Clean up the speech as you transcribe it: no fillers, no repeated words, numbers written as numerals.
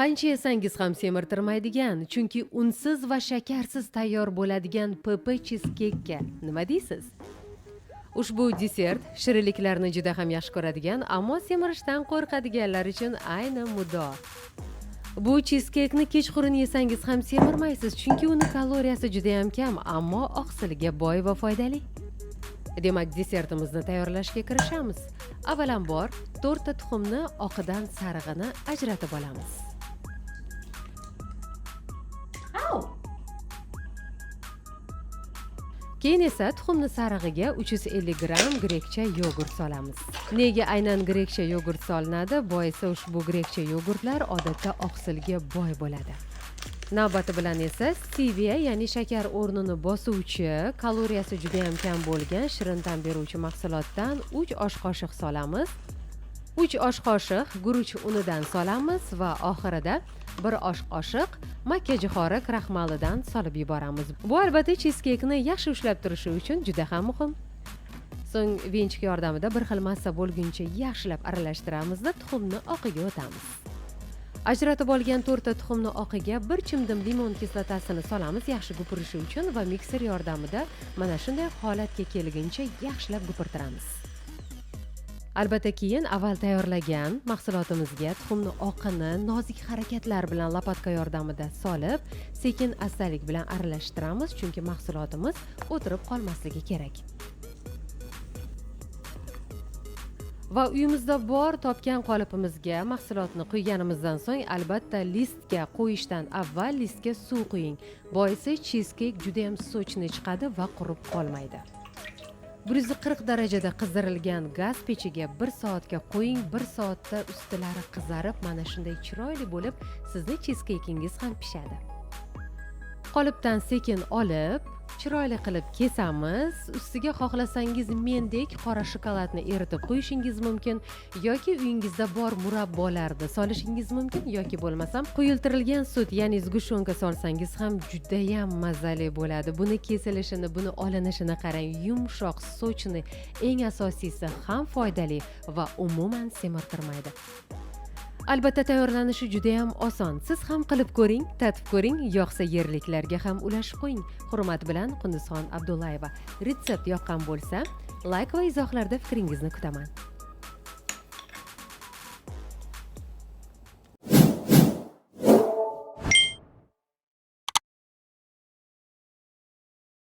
Qancha yesangiz ham semirtirmaydigan, chunki unsiz va shakarsiz tayyor bo'ladigan PP cheescake'ga nima deysiz? Ushbu desert shirinliklarni juda ham yaxshi ko'radigan, ammo semirishdan qo'rqadiganlar uchun ayni muddao. Bu cheesecake'ni kechqurun yesangiz ham semirmaysiz, chunki uni kaloriyasi juda ham kam, ammo oqsiliga boy va foydali. Demak, desertimizni tayyorlashga kirishamiz. Avvalambor, 4 ta tuxumni oqidan sarig'ini ajratib olamiz. Keyin esa tuxumni sarig'iga 350 gram grekcha yogurt solamiz. Nega aynan grekcha yogurt solinadi? Boisi ushbu grekcha yogurtlar odatda oqsilga boy bo'ladi. Navbati bilan esa stevia, ya'ni shakar o'rnini bosuvchi, kaloriyasi juda ham kam bo'lgan shirin ta'm beruvchi mahsulotdan 3 osh qoshiq solamiz. 3 osh qoshiq guruch unidan solamiz va oxirida 1 osh qoshiq makkajo'xori kraxmalidan solib yuboramiz. Bu albatta cheesecake'ni yaxshi ushlab turishi uchun juda ham muhim. So'ng vinchik yordamida bir xil massa bo'lguncha yaxshilab aralashtiramizda tuxumni oqiga o'tamiz. Ajratib olgan 4 ta tuxumni oqiga bir chimdim limon kislotasini solamiz yaxshi gupirishi uchun va mikser yordamida mana shunday holatga kelguncha yaxshilab gupirtiramiz. Albatta keyin avval tayyorlagan mahsulotimizga tuxumni oqini nozik harakatlar bilan lopatka yordamida solib, sekin-astalik bilan aralashtiramiz, chunki mahsulotimiz o'tirib qolmasligi kerak. Va uyimizda bor topgan qolipimizga mahsulotni quyganimizdan so'ng albatta listga qo'yishdan avval listga suv quying. Boisi cheesecake juda ham sochni chiqadi va qurib qolmaydi. 140 darajada qizdirilgan gaz pechiga 1 soatga qo'ying. 1 soatda ustilari qizarib, mana shunday chiroyli bo'lib, sizning cheesecake'ingiz ham pishadi. Qolipdan sekin olib, chiroyli qilib kesamiz. Ustiga xohlasangiz mendek qora shokoladni eritib qo'yishingiz mumkin yoki uyingizda bor murabbolarni solishingiz mumkin yoki bo'lmasam quyiltirilgan sut, ya'ni zgushonka solsangiz ham juda ham mazali bo'ladi. Buni kesilishini, buni olinishini qarang, yumshoq, sochni, eng asosiysi ham foydali va umuman semirtirmaydi. Albatta tayyorlanishi juda ham oson. Siz ham qilib ko'ring, tatib ko'ring, yoqsa yerliklarga ham ulashib qo'ying. Hurmat bilan, Qunduzxon Abdullayeva. Retsept yoqqan bo'lsa, like va izohlarda fikringizni kutaman.